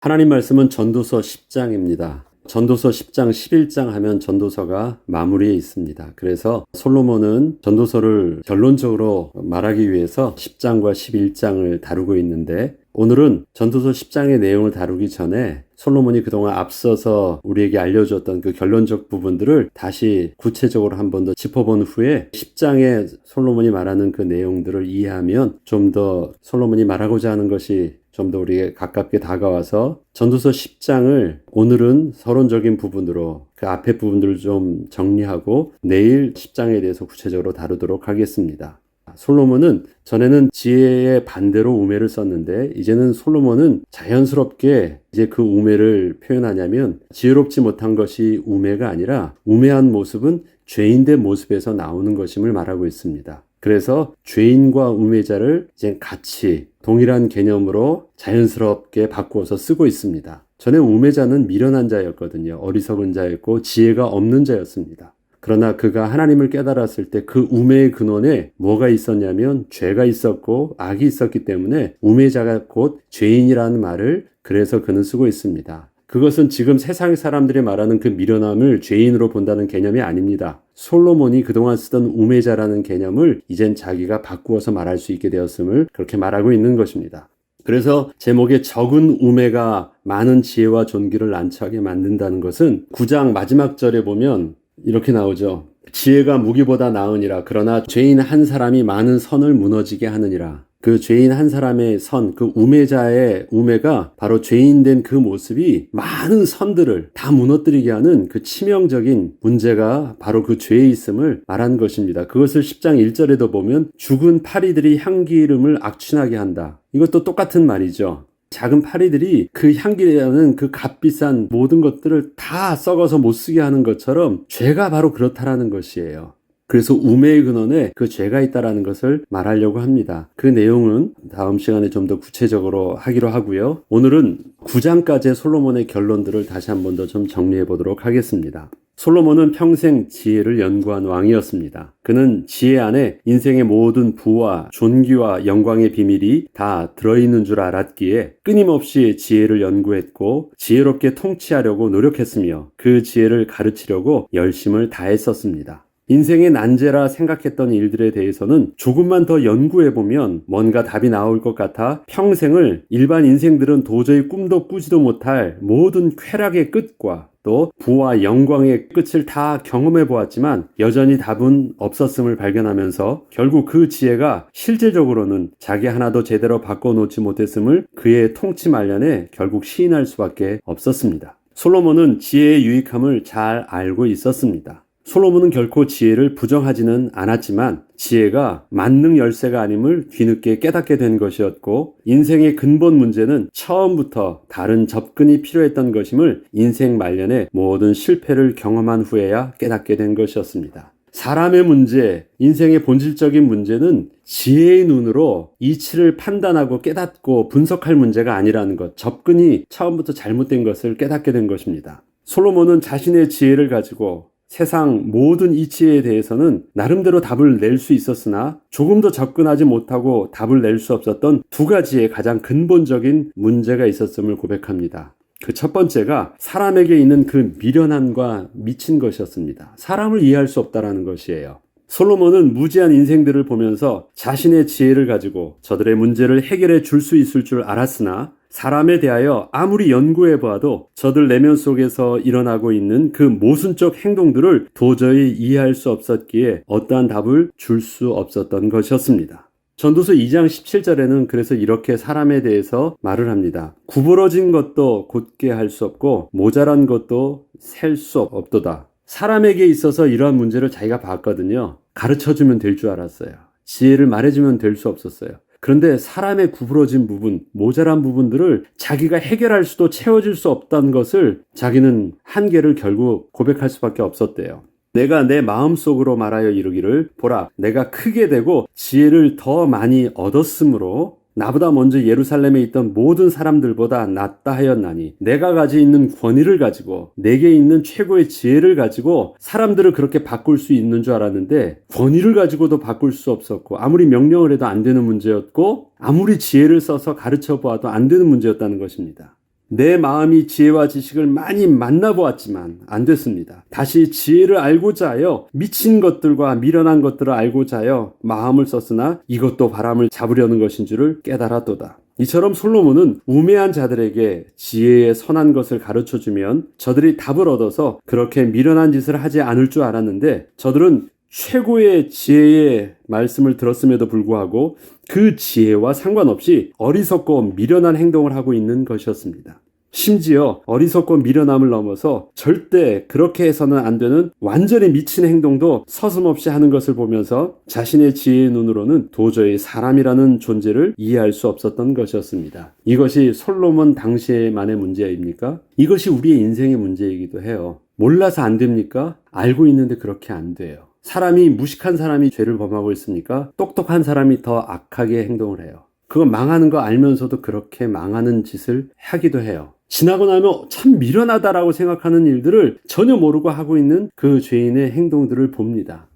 하나님 말씀은 전도서 10장입니다. 전도서 10장, 11장 하면 전도서가 마무리에 있습니다. 그래서 솔로몬은 전도서를 결론적으로 말하기 위해서 10장과 11장을 다루고 있는데, 오늘은 전도서 10장의 내용을 다루기 전에 솔로몬이 그동안 앞서서 우리에게 알려줬던 그 결론적 부분들을 다시 구체적으로 한 번 더 짚어본 후에 10장에 솔로몬이 말하는 그 내용들을 이해하면 좀 더 솔로몬이 말하고자 하는 것이 좀 더 우리에게 가깝게 다가와서 전도서 10장을 오늘은 서론적인 부분으로 그 앞에 부분들을 좀 정리하고 내일 10장에 대해서 구체적으로 다루도록 하겠습니다. 솔로몬은 전에는 지혜의 반대로 우매를 썼는데, 이제는 솔로몬은 자연스럽게 이제 그 우매를 표현하냐면, 지혜롭지 못한 것이 우매가 아니라 우매한 모습은 죄인된 모습에서 나오는 것임을 말하고 있습니다. 그래서 죄인과 우매자를 이제 같이 동일한 개념으로 자연스럽게 바꾸어서 쓰고 있습니다. 전에 우매자는 미련한 자였거든요. 어리석은 자였고 지혜가 없는 자였습니다. 그러나 그가 하나님을 깨달았을 때 그 우매의 근원에 뭐가 있었냐면 죄가 있었고 악이 있었기 때문에 우매자가 곧 죄인이라는 말을 그래서 그는 쓰고 있습니다. 그것은 지금 세상 사람들이 말하는 그 미련함을 죄인으로 본다는 개념이 아닙니다. 솔로몬이 그동안 쓰던 우매자라는 개념을 이젠 자기가 바꾸어서 말할 수 있게 되었음을 그렇게 말하고 있는 것입니다. 그래서 제목에 적은 우매가 많은 지혜와 존귀를 난처하게 만든다는 것은 9장 마지막 절에 보면 이렇게 나오죠. 지혜가 무기보다 나으니라. 그러나 죄인 한 사람이 많은 선을 무너지게 하느니라. 그 죄인 한 사람의 선, 그 우매자의 우매가 바로 죄인된 그 모습이 많은 선들을 다 무너뜨리게 하는 그 치명적인 문제가 바로 그 죄에 있음을 말한 것입니다. 그것을 10장 1절에도 보면 죽은 파리들이 향기름을 악취나게 한다. 이것도 똑같은 말이죠. 작은 파리들이 그 향기라는 그 값비싼 모든 것들을 다 썩어서 못 쓰게 하는 것처럼 죄가 바로 그렇다라는 것이에요. 그래서 우매의 근원에 그 죄가 있다라는 것을 말하려고 합니다. 그 내용은 다음 시간에 좀 더 구체적으로 하기로 하고요. 오늘은 9장까지의 솔로몬의 결론들을 다시 한 번 더 좀 정리해 보도록 하겠습니다. 솔로몬은 평생 지혜를 연구한 왕이었습니다. 그는 지혜 안에 인생의 모든 부와 존귀와 영광의 비밀이 다 들어있는 줄 알았기에 끊임없이 지혜를 연구했고 지혜롭게 통치하려고 노력했으며 그 지혜를 가르치려고 열심을 다했었습니다. 인생의 난제라 생각했던 일들에 대해서는 조금만 더 연구해보면 뭔가 답이 나올 것 같아 평생을 일반 인생들은 도저히 꿈도 꾸지도 못할 모든 쾌락의 끝과 또 부와 영광의 끝을 다 경험해 보았지만 여전히 답은 없었음을 발견하면서 결국 그 지혜가 실제적으로는 자기 하나도 제대로 바꿔놓지 못했음을 그의 통치 말년에 결국 시인할 수밖에 없었습니다. 솔로몬은 지혜의 유익함을 잘 알고 있었습니다. 솔로몬은 결코 지혜를 부정하지는 않았지만 지혜가 만능 열쇠가 아님을 뒤늦게 깨닫게 된 것이었고, 인생의 근본 문제는 처음부터 다른 접근이 필요했던 것임을 인생 말년에 모든 실패를 경험한 후에야 깨닫게 된 것이었습니다. 사람의 문제, 인생의 본질적인 문제는 지혜의 눈으로 이치를 판단하고 깨닫고 분석할 문제가 아니라는 것, 접근이 처음부터 잘못된 것을 깨닫게 된 것입니다. 솔로몬은 자신의 지혜를 가지고 세상 모든 이치에 대해서는 나름대로 답을 낼 수 있었으나 조금도 접근하지 못하고 답을 낼 수 없었던 두 가지의 가장 근본적인 문제가 있었음을 고백합니다. 그 첫 번째가 사람에게 있는 그 미련함과 미친 것이었습니다. 사람을 이해할 수 없다라는 것이에요. 솔로몬은 무지한 인생들을 보면서 자신의 지혜를 가지고 저들의 문제를 해결해 줄 수 있을 줄 알았으나 사람에 대하여 아무리 연구해 보아도 저들 내면 속에서 일어나고 있는 그 모순적 행동들을 도저히 이해할 수 없었기에 어떠한 답을 줄 수 없었던 것이었습니다. 전도서 2장 17절에는 그래서 이렇게 사람에 대해서 말을 합니다. 구부러진 것도 곧게 할 수 없고 모자란 것도 셀 수 없도다. 사람에게 있어서 이러한 문제를 자기가 봤거든요. 가르쳐주면 될 줄 알았어요. 지혜를 말해주면 될 수 없었어요. 그런데 사람의 구부러진 부분, 모자란 부분들을 자기가 해결할 수도 채워줄 수 없다는 것을 자기는 한계를 결국 고백할 수밖에 없었대요. 내가 내 마음속으로 말하여 이르기를 보라, 내가 크게 되고 지혜를 더 많이 얻었으므로 나보다 먼저 예루살렘에 있던 모든 사람들보다 낫다 하였나니 내가 가지고 있는 권위를 가지고 내게 있는 최고의 지혜를 가지고 사람들을 그렇게 바꿀 수 있는 줄 알았는데 권위를 가지고도 바꿀 수 없었고 아무리 명령을 해도 안 되는 문제였고 아무리 지혜를 써서 가르쳐 보아도 안 되는 문제였다는 것입니다. 내 마음이 지혜와 지식을 많이 만나보았지만 안 됐습니다. 다시 지혜를 알고자 하여 미친 것들과 미련한 것들을 알고자 하여 마음을 썼으나 이것도 바람을 잡으려는 것인 줄을 깨달았도다. 이처럼 솔로몬은 우매한 자들에게 지혜의 선한 것을 가르쳐주면 저들이 답을 얻어서 그렇게 미련한 짓을 하지 않을 줄 알았는데 저들은 최고의 지혜의 말씀을 들었음에도 불구하고 그 지혜와 상관없이 어리석고 미련한 행동을 하고 있는 것이었습니다. 심지어 어리석고 미련함을 넘어서 절대 그렇게 해서는 안 되는 완전히 미친 행동도 서슴없이 하는 것을 보면서 자신의 지혜의 눈으로는 도저히 사람이라는 존재를 이해할 수 없었던 것이었습니다. 이것이 솔로몬 당시만의 문제입니까? 이것이 우리의 인생의 문제이기도 해요. 몰라서 안 됩니까? 알고 있는데 그렇게 안 돼요. 사람이 무식한 사람이 죄를 범하고 있습니까? 똑똑한 사람이 더 악하게 행동을 해요. 그거 망하는 거 알면서도 그렇게 망하는 짓을 하기도 해요. 지나고 나면 참 미련하다라고 생각하는 일들을 전혀 모르고 하고 있는 그 죄인의 행동들을 봅니다.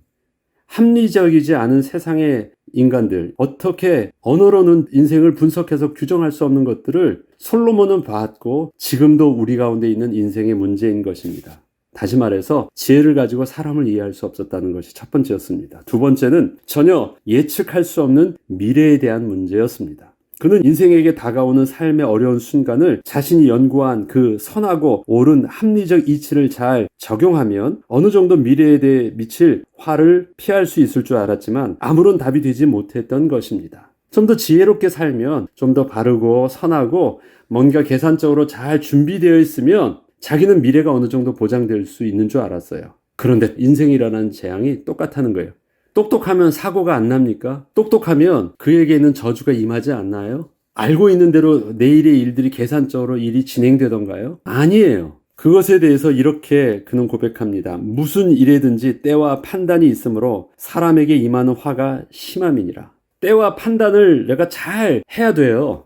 합리적이지 않은 세상의 인간들, 어떻게 언어로는 인생을 분석해서 규정할 수 없는 것들을 솔로몬은 봤고 지금도 우리 가운데 있는 인생의 문제인 것입니다. 다시 말해서 지혜를 가지고 사람을 이해할 수 없었다는 것이 첫 번째였습니다. 두 번째는 전혀 예측할 수 없는 미래에 대한 문제였습니다. 그는 인생에게 다가오는 삶의 어려운 순간을 자신이 연구한 그 선하고 옳은 합리적 이치를 잘 적용하면 어느 정도 미래에 대해 미칠 화를 피할 수 있을 줄 알았지만 아무런 답이 되지 못했던 것입니다. 좀 더 지혜롭게 살면 좀 더 바르고 선하고 뭔가 계산적으로 잘 준비되어 있으면 자기는 미래가 어느 정도 보장될 수 있는 줄 알았어요. 그런데 인생이라는 재앙이 똑같다는 거예요. 똑똑하면 사고가 안 납니까? 똑똑하면 그에게는 저주가 임하지 않나요? 알고 있는 대로 내일의 일들이 계산적으로 일이 진행되던가요? 아니에요. 그것에 대해서 이렇게 그는 고백합니다. 무슨 일에든지 때와 판단이 있으므로 사람에게 임하는 화가 심함이니라. 때와 판단을 내가 잘 해야 돼요.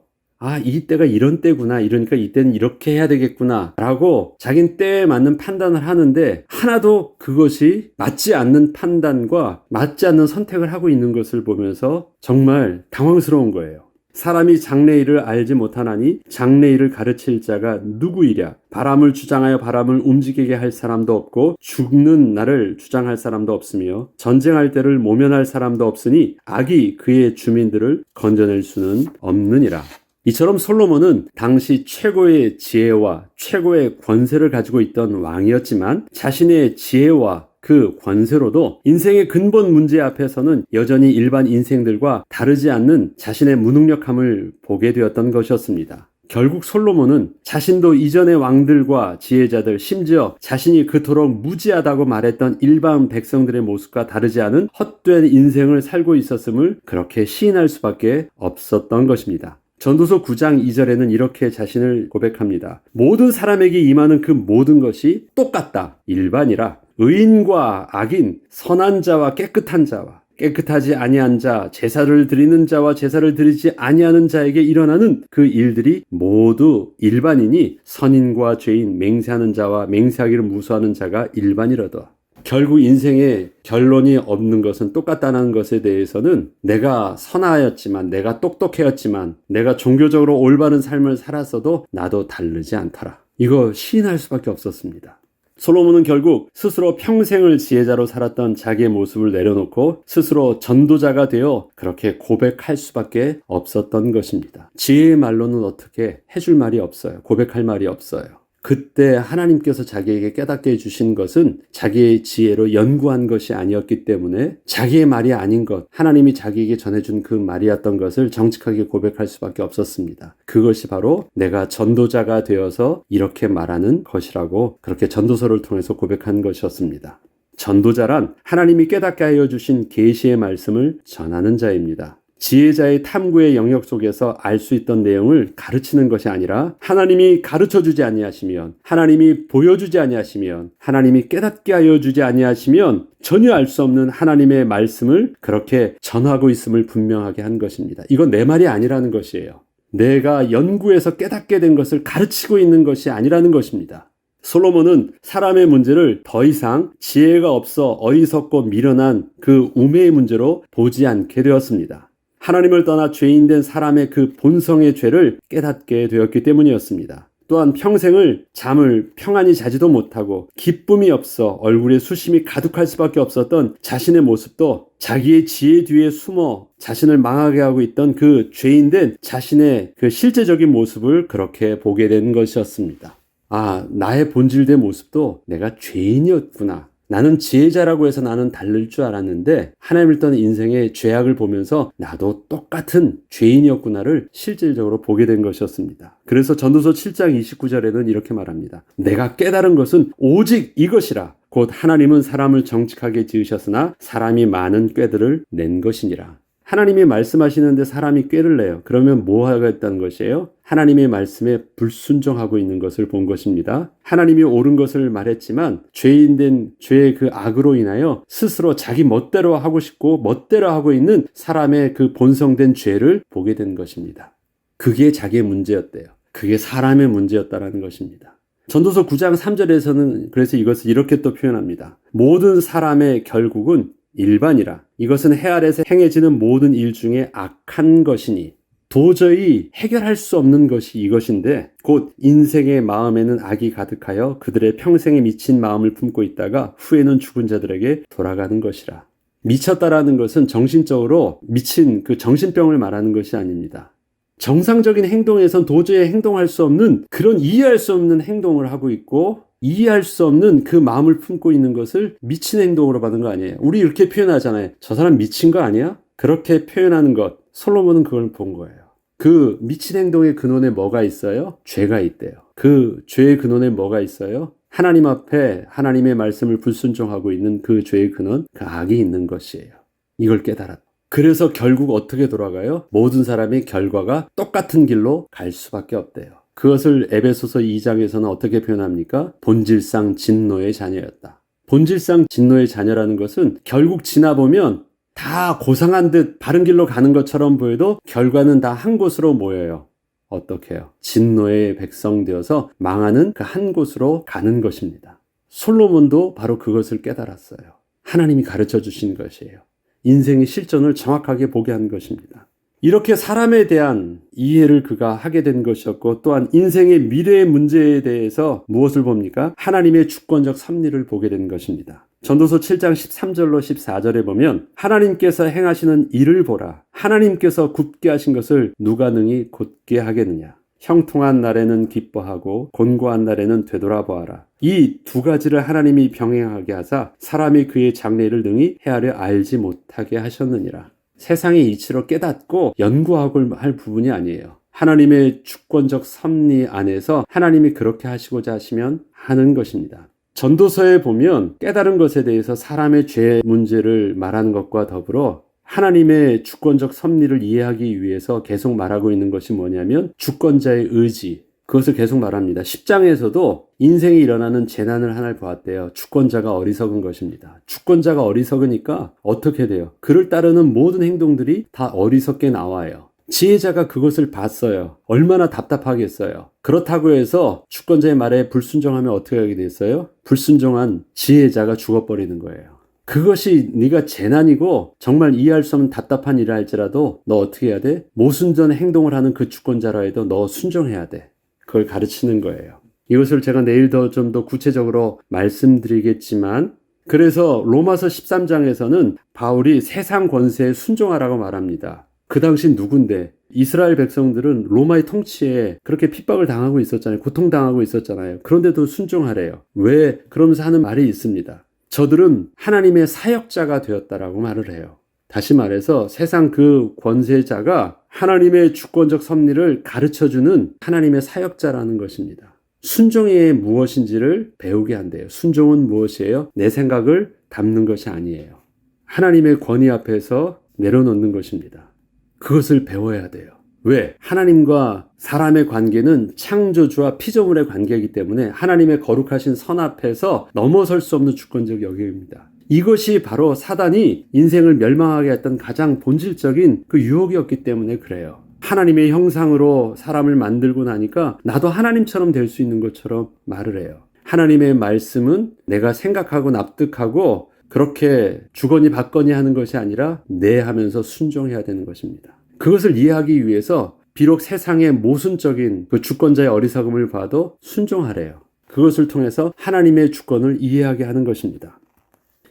이 때가 이런 때구나. 이러니까 이때는 이렇게 해야 되겠구나. 라고 자기는 때에 맞는 판단을 하는데 하나도 그것이 맞지 않는 판단과 맞지 않는 선택을 하고 있는 것을 보면서 정말 당황스러운 거예요. 사람이 장래일을 알지 못하나니 장래일을 가르칠 자가 누구이랴. 바람을 주장하여 바람을 움직이게 할 사람도 없고 죽는 날을 주장할 사람도 없으며 전쟁할 때를 모면할 사람도 없으니 악이 그의 주민들을 건져낼 수는 없느니라. 이처럼 솔로몬은 당시 최고의 지혜와 최고의 권세를 가지고 있던 왕이었지만 자신의 지혜와 그 권세로도 인생의 근본 문제 앞에서는 여전히 일반 인생들과 다르지 않는 자신의 무능력함을 보게 되었던 것이었습니다. 결국 솔로몬은 자신도 이전의 왕들과 지혜자들, 심지어 자신이 그토록 무지하다고 말했던 일반 백성들의 모습과 다르지 않은 헛된 인생을 살고 있었음을 그렇게 시인할 수밖에 없었던 것입니다. 전도서 9장 2절에는 이렇게 자신을 고백합니다. 모든 사람에게 임하는 그 모든 것이 똑같다. 일반이라. 의인과 악인, 선한 자와 깨끗한 자와 깨끗하지 아니한 자, 제사를 드리는 자와 제사를 드리지 아니하는 자에게 일어나는 그 일들이 모두 일반이니 선인과 죄인, 맹세하는 자와 맹세하기를 무수하는 자가 일반이로다. 결국 인생에 결론이 없는 것은 똑같다는 것에 대해서는 내가 선하였지만, 내가 똑똑해였지만, 내가 종교적으로 올바른 삶을 살았어도 나도 다르지 않더라. 이거 시인할 수밖에 없었습니다. 솔로몬은 결국 스스로 평생을 지혜자로 살았던 자기의 모습을 내려놓고 스스로 전도자가 되어 그렇게 고백할 수밖에 없었던 것입니다. 지혜의 말로는 어떻게 해줄 말이 없어요. 고백할 말이 없어요. 그때 하나님께서 자기에게 깨닫게 해주신 것은 자기의 지혜로 연구한 것이 아니었기 때문에 자기의 말이 아닌 것, 하나님이 자기에게 전해준 그 말이었던 것을 정직하게 고백할 수밖에 없었습니다. 그것이 바로 내가 전도자가 되어서 이렇게 말하는 것이라고 그렇게 전도서를 통해서 고백한 것이었습니다. 전도자란 하나님이 깨닫게 하여 주신 계시의 말씀을 전하는 자입니다. 지혜자의 탐구의 영역 속에서 알 수 있던 내용을 가르치는 것이 아니라 하나님이 가르쳐주지 아니하시면, 하나님이 보여주지 아니하시면, 하나님이 깨닫게 하여 주지 아니하시면 전혀 알 수 없는 하나님의 말씀을 그렇게 전하고 있음을 분명하게 한 것입니다. 이건 내 말이 아니라는 것이에요. 내가 연구해서 깨닫게 된 것을 가르치고 있는 것이 아니라는 것입니다. 솔로몬은 사람의 문제를 더 이상 지혜가 없어 어리석고 미련한 그 우매의 문제로 보지 않게 되었습니다. 하나님을 떠나 죄인된 사람의 그 본성의 죄를 깨닫게 되었기 때문이었습니다. 또한 평생을 잠을 평안히 자지도 못하고 기쁨이 없어 얼굴에 수심이 가득할 수밖에 없었던 자신의 모습도 자기의 지혜 뒤에 숨어 자신을 망하게 하고 있던 그 죄인된 자신의 그 실제적인 모습을 그렇게 보게 된 것이었습니다. 아, 나의 본질된 모습도 내가 죄인이었구나. 나는 지혜자라고 해서 나는 다를 줄 알았는데 하나님을 떠난 인생의 죄악을 보면서 나도 똑같은 죄인이었구나를 실질적으로 보게 된 것이었습니다. 그래서 전도서 7장 29절에는 이렇게 말합니다. 내가 깨달은 것은 오직 이것이라. 곧 하나님은 사람을 정직하게 지으셨으나 사람이 많은 꾀들을 낸 것이니라. 하나님이 말씀하시는데 사람이 꾀를 내요. 그러면 뭐 하겠다는 것이에요? 하나님의 말씀에 불순종하고 있는 것을 본 것입니다. 하나님이 옳은 것을 말했지만 죄인된 죄의 그 악으로 인하여 스스로 자기 멋대로 하고 싶고 멋대로 하고 있는 사람의 그 본성된 죄를 보게 된 것입니다. 그게 자기의 문제였대요. 그게 사람의 문제였다라는 것입니다. 전도서 9장 3절에서는 그래서 이것을 이렇게 또 표현합니다. 모든 사람의 결국은 일반이라. 이것은 해 아래서 행해지는 모든 일 중에 악한 것이니 도저히 해결할 수 없는 것이 이것인데 곧 인생의 마음에는 악이 가득하여 그들의 평생에 미친 마음을 품고 있다가 후에는 죽은 자들에게 돌아가는 것이라. 미쳤다라는 것은 정신적으로 미친 그 정신병을 말하는 것이 아닙니다. 정상적인 행동에선 도저히 행동할 수 없는 그런 이해할 수 없는 행동을 하고 있고 이해할 수 없는 그 마음을 품고 있는 것을 미친 행동으로 받은 거 아니에요. 우리 이렇게 표현하잖아요. 저 사람 미친 거 아니야? 그렇게 표현하는 것. 솔로몬은 그걸 본 거예요. 그 미친 행동의 근원에 뭐가 있어요? 죄가 있대요. 그 죄의 근원에 뭐가 있어요? 하나님 앞에 하나님의 말씀을 불순종하고 있는 그 죄의 근원, 그 악이 있는 것이에요. 이걸 깨달았다. 그래서 결국 어떻게 돌아가요? 모든 사람의 결과가 똑같은 길로 갈 수밖에 없대요. 그것을 에베소서 2장에서는 어떻게 표현합니까? 본질상 진노의 자녀였다. 본질상 진노의 자녀라는 것은 결국 지나보면 다 고상한 듯 바른 길로 가는 것처럼 보여도 결과는 다 한 곳으로 모여요. 어떻게 해요? 진노의 백성 되어서 망하는 그 한 곳으로 가는 것입니다. 솔로몬도 바로 그것을 깨달았어요. 하나님이 가르쳐 주신 것이에요. 인생의 실존을 정확하게 보게 한 것입니다. 이렇게 사람에 대한 이해를 그가 하게 된 것이었고 또한 인생의 미래의 문제에 대해서 무엇을 봅니까? 하나님의 주권적 섭리를 보게 된 것입니다. 전도서 7장 13절로 14절에 보면 하나님께서 행하시는 일을 보라. 하나님께서 굳게 하신 것을 누가 능히 곧게 하겠느냐. 형통한 날에는 기뻐하고 곤고한 날에는 되돌아보아라. 이 두 가지를 하나님이 병행하게 하사 사람이 그의 장래를 능히 헤아려 알지 못하게 하셨느니라. 세상의 이치로 깨닫고 연구하고 할 부분이 아니에요. 하나님의 주권적 섭리 안에서 하나님이 그렇게 하시고자 하시면 하는 것입니다. 전도서에 보면 깨달은 것에 대해서 사람의 죄 문제를 말하는 것과 더불어 하나님의 주권적 섭리를 이해하기 위해서 계속 말하고 있는 것이 뭐냐면 주권자의 의지, 그것을 계속 말합니다. 10장에서도 인생에 일어나는 재난을 하나를 보았대요. 주권자가 어리석은 것입니다. 주권자가 어리석으니까 어떻게 돼요? 그를 따르는 모든 행동들이 다 어리석게 나와요. 지혜자가 그것을 봤어요. 얼마나 답답하겠어요. 그렇다고 해서 주권자의 말에 불순종하면 어떻게 하게 됐어요? 불순종한 지혜자가 죽어버리는 거예요. 그것이 네가 재난이고 정말 이해할 수 없는 답답한 일을 할지라도 너 어떻게 해야 돼? 모순전 행동을 하는 그 주권자라 해도 너 순종해야 돼. 그걸 가르치는 거예요. 이것을 제가 내일 좀 더 구체적으로 말씀드리겠지만 그래서 로마서 13장에서는 바울이 세상 권세에 순종하라고 말합니다. 그 당시 누군데? 이스라엘 백성들은 로마의 통치에 그렇게 핍박을 당하고 있었잖아요. 고통당하고 있었잖아요. 그런데도 순종하래요. 왜? 그러면서 하는 말이 있습니다. 저들은 하나님의 사역자가 되었다라고 말을 해요. 다시 말해서 세상 그 권세자가 하나님의 주권적 섭리를 가르쳐주는 하나님의 사역자라는 것입니다. 순종이 무엇인지를 배우게 한대요. 순종은 무엇이에요? 내 생각을 담는 것이 아니에요. 하나님의 권위 앞에서 내려놓는 것입니다. 그것을 배워야 돼요. 왜? 하나님과 사람의 관계는 창조주와 피조물의 관계이기 때문에 하나님의 거룩하신 선 앞에서 넘어설 수 없는 주권적 영역입니다. 이것이 바로 사단이 인생을 멸망하게 했던 가장 본질적인 그 유혹이었기 때문에 그래요. 하나님의 형상으로 사람을 만들고 나니까 나도 하나님처럼 될 수 있는 것처럼 말을 해요. 하나님의 말씀은 내가 생각하고 납득하고 그렇게 주거니 받거니 하는 것이 아니라 내 하면서 순종해야 되는 것입니다. 그것을 이해하기 위해서 비록 세상의 모순적인 그 주권자의 어리석음을 봐도 순종하래요. 그것을 통해서 하나님의 주권을 이해하게 하는 것입니다.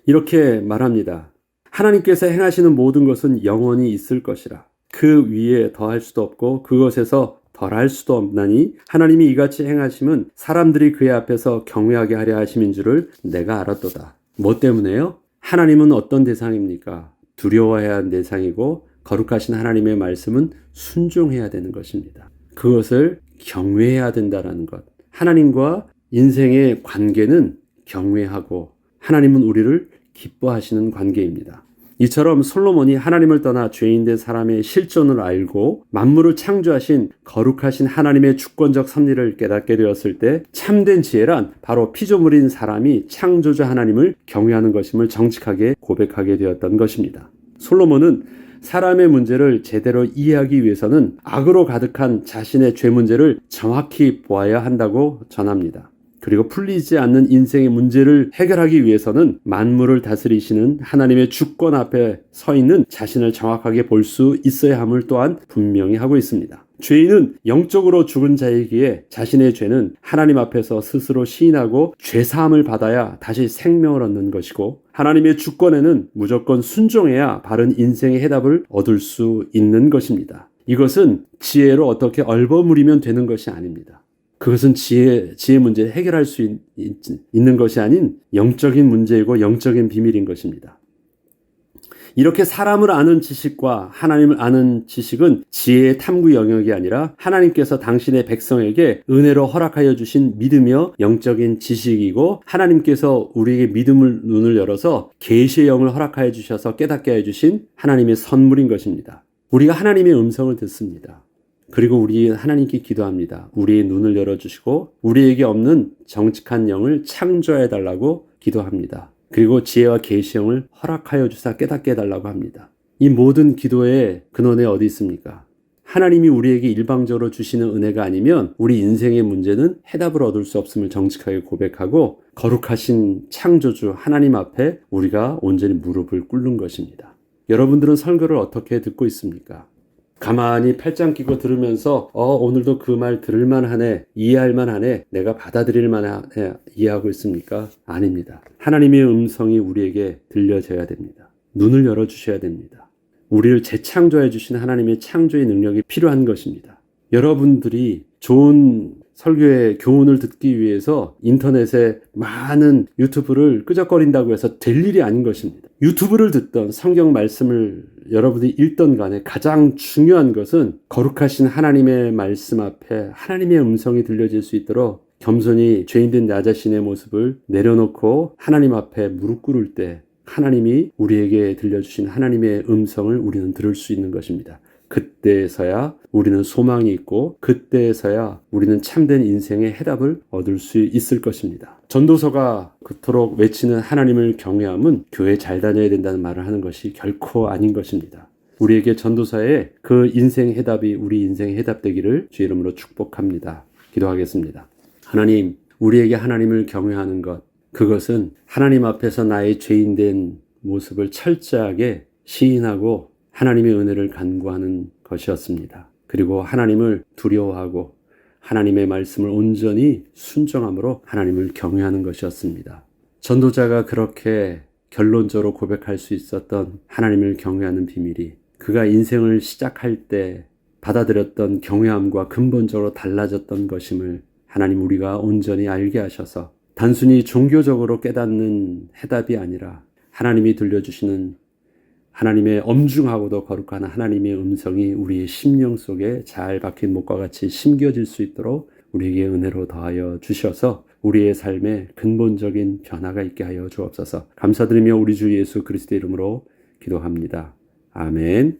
이렇게 말합니다. 하나님께서 행하시는 모든 것은 영원히 있을 것이라. 그 위에 더할 수도 없고 그것에서 덜할 수도 없나니 하나님이 이같이 행하심은 사람들이 그의 앞에서 경외하게 하려 하심인 줄을 내가 알았도다. 뭐 때문에요? 하나님은 어떤 대상입니까? 두려워해야 하는 대상이고 거룩하신 하나님의 말씀은 순종해야 되는 것입니다. 그것을 경외해야 된다는 것. 하나님과 인생의 관계는 경외하고 하나님은 우리를 기뻐하시는 관계입니다. 이처럼 솔로몬이 하나님을 떠나 죄인된 사람의 실존을 알고 만물을 창조하신 거룩하신 하나님의 주권적 섭리를 깨닫게 되었을 때 참된 지혜란 바로 피조물인 사람이 창조자 하나님을 경외하는 것임을 정직하게 고백하게 되었던 것입니다. 솔로몬은 사람의 문제를 제대로 이해하기 위해서는 악으로 가득한 자신의 죄 문제를 정확히 보아야 한다고 전합니다. 그리고 풀리지 않는 인생의 문제를 해결하기 위해서는 만물을 다스리시는 하나님의 주권 앞에 서 있는 자신을 정확하게 볼 수 있어야 함을 또한 분명히 하고 있습니다. 죄인은 영적으로 죽은 자이기에 자신의 죄는 하나님 앞에서 스스로 시인하고 죄사함을 받아야 다시 생명을 얻는 것이고 하나님의 주권에는 무조건 순종해야 바른 인생의 해답을 얻을 수 있는 것입니다. 이것은 지혜로 어떻게 얼버무리면 되는 것이 아닙니다. 그것은 지혜 문제를 해결할 수 있는 것이 아닌 영적인 문제이고 영적인 비밀인 것입니다. 이렇게 사람을 아는 지식과 하나님을 아는 지식은 지혜의 탐구 영역이 아니라 하나님께서 당신의 백성에게 은혜로 허락하여 주신 믿으며 영적인 지식이고 하나님께서 우리에게 믿음을 눈을 열어서 계시의 영을 허락하여 주셔서 깨닫게 해주신 하나님의 선물인 것입니다. 우리가 하나님의 음성을 듣습니다. 그리고 우리 하나님께 기도합니다. 우리의 눈을 열어주시고 우리에게 없는 정직한 영을 창조해 달라고 기도합니다. 그리고 지혜와 계시의 영을 허락하여 주사 깨닫게 해달라고 합니다. 이 모든 기도의 근원에 어디 있습니까? 하나님이 우리에게 일방적으로 주시는 은혜가 아니면 우리 인생의 문제는 해답을 얻을 수 없음을 정직하게 고백하고 거룩하신 창조주 하나님 앞에 우리가 온전히 무릎을 꿇는 것입니다. 여러분들은 설교를 어떻게 듣고 있습니까? 가만히 팔짱 끼고 들으면서 오늘도 그 말 들을만 하네, 이해할만 하네, 내가 받아들일만 하네, 이해하고 있습니까? 아닙니다. 하나님의 음성이 우리에게 들려져야 됩니다. 눈을 열어주셔야 됩니다. 우리를 재창조해 주신 하나님의 창조의 능력이 필요한 것입니다. 여러분들이 좋은 설교의 교훈을 듣기 위해서 인터넷에 많은 유튜브를 끄적거린다고 해서 될 일이 아닌 것입니다. 유튜브를 듣던 성경 말씀을 여러분이 읽던 간에 가장 중요한 것은 거룩하신 하나님의 말씀 앞에 하나님의 음성이 들려질 수 있도록 겸손히 죄인된 나 자신의 모습을 내려놓고 하나님 앞에 무릎 꿇을 때 하나님이 우리에게 들려주신 하나님의 음성을 우리는 들을 수 있는 것입니다. 그때서야 우리는 소망이 있고 그때서야 우리는 참된 인생의 해답을 얻을 수 있을 것입니다. 전도서가 그토록 외치는 하나님을 경외함은 교회 잘 다녀야 된다는 말을 하는 것이 결코 아닌 것입니다. 우리에게 전도서에 그 인생 해답이 우리 인생의 해답 되기를 주의 이름으로 축복합니다. 기도하겠습니다. 하나님, 우리에게 하나님을 경외하는 것, 그것은 하나님 앞에서 나의 죄인된 모습을 철저하게 시인하고 하나님의 은혜를 간구하는 것이었습니다. 그리고 하나님을 두려워하고 하나님의 말씀을 온전히 순종함으로 하나님을 경외하는 것이었습니다. 전도자가 그렇게 결론적으로 고백할 수 있었던 하나님을 경외하는 비밀이 그가 인생을 시작할 때 받아들였던 경외함과 근본적으로 달라졌던 것임을 하나님 우리가 온전히 알게 하셔서 단순히 종교적으로 깨닫는 해답이 아니라 하나님이 들려주시는 하나님의 엄중하고도 거룩한 하나님의 음성이 우리의 심령 속에 잘 박힌 목과 같이 심겨질 수 있도록 우리에게 은혜로 더하여 주셔서 우리의 삶에 근본적인 변화가 있게 하여 주옵소서. 감사드리며 우리 주 예수 그리스도의 이름으로 기도합니다. 아멘.